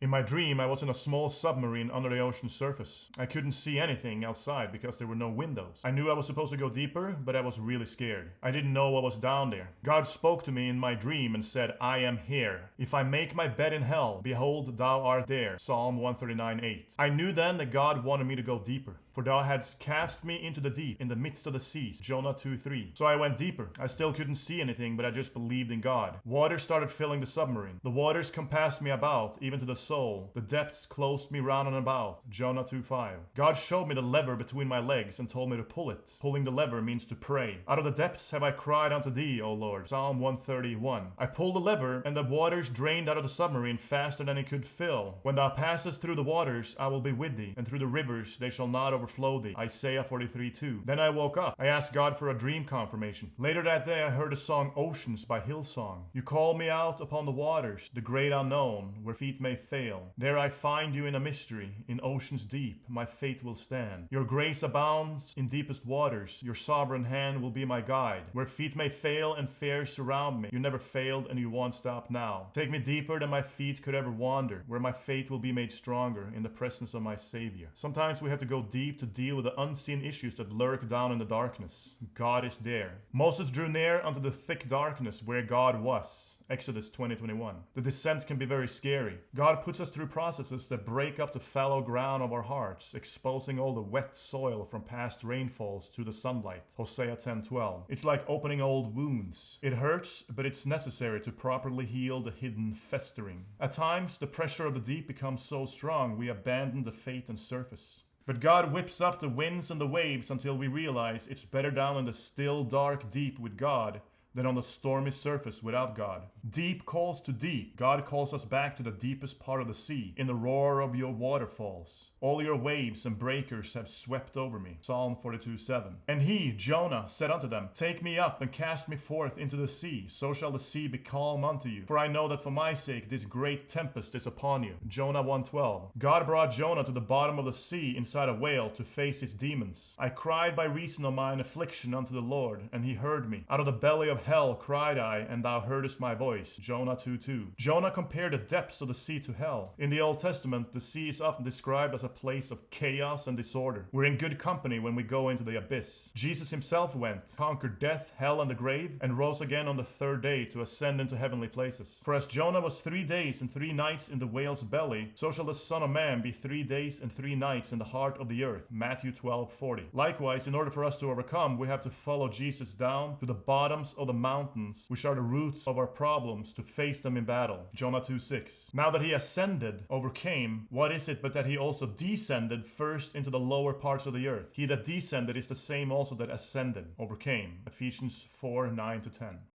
In my dream, I was in a small submarine under the ocean's surface. I couldn't see anything outside because there were no windows. I knew I was supposed to go deeper, but I was really scared. I didn't know what was down there. God spoke to me in my dream and said, I am here. If I make my bed in hell, behold, thou art there. Psalm 139:8. I knew then that God wanted me to go deeper. For thou hadst cast me into the deep, in the midst of the seas. Jonah 2:3. So I went deeper. I still couldn't see anything, but I just believed in God. Water started filling the submarine. The waters compassed me about, even to the soul. The depths closed me round and about. Jonah 2:5. God showed me the lever between my legs and told me to pull it. Pulling the lever means to pray. Out of the depths have I cried unto thee, O Lord. Psalm 131. I pulled the lever, and the waters drained out of the submarine faster than it could fill. When thou passest through the waters, I will be with thee, and through the rivers they shall not overflow thee. Isaiah 43:2. Then I woke up. I asked God for a dream confirmation. Later that day I heard the song Oceans by Hillsong. You call me out upon the waters, the great unknown, where feet may fail. There I find you in a mystery, in oceans deep, my faith will stand. Your grace abounds in deepest waters, your sovereign hand will be my guide. Where feet may fail and fears surround me, you never failed and you won't stop now. Take me deeper than my feet could ever wander, where my faith will be made stronger in the presence of my Savior. Sometimes we have to go deep to deal with the unseen issues that lurk down in the darkness. God is there. Moses drew near unto the thick darkness where God was. Exodus 20:21. The descent can be very scary. God puts us through processes that break up the fallow ground of our hearts, exposing all the wet soil from past rainfalls to the sunlight. Hosea 10:12. It's like opening old wounds. It hurts, but it's necessary to properly heal the hidden festering. At times, the pressure of the deep becomes so strong we abandon the faith and surface. But God whips up the winds and the waves until we realize it's better down in the still, dark deep with God than on the stormy surface without God. Deep calls to deep. God calls us back to the deepest part of the sea, in the roar of your waterfalls. All your waves and breakers have swept over me. Psalm 42:7. And he, Jonah, said unto them, Take me up and cast me forth into the sea, so shall the sea be calm unto you. For I know that for my sake this great tempest is upon you. Jonah 1:12. God brought Jonah to the bottom of the sea inside a whale to face his demons. I cried by reason of mine affliction unto the Lord, and he heard me. Out of the belly of hell cried I, and thou heardest my voice. Jonah 2:2. Jonah compared the depths of the sea to hell. In the Old Testament, the sea is often described as a place of chaos and disorder. We're in good company when we go into the abyss. Jesus himself went, conquered death, hell, and the grave, and rose again on the third day to ascend into heavenly places. For as Jonah was 3 days and 3 nights in the whale's belly, so shall the Son of Man be 3 days and 3 nights in the heart of the earth. Matthew 12:40. Likewise, in order for us to overcome, we have to follow Jesus down to the bottoms of the mountains, which are the roots of our problems, to face them in battle. Jonah 2:6. Now that he ascended, overcame, what is it but that he also descended first into the lower parts of the earth? He that descended is the same also that ascended, overcame. Ephesians 4:9-10.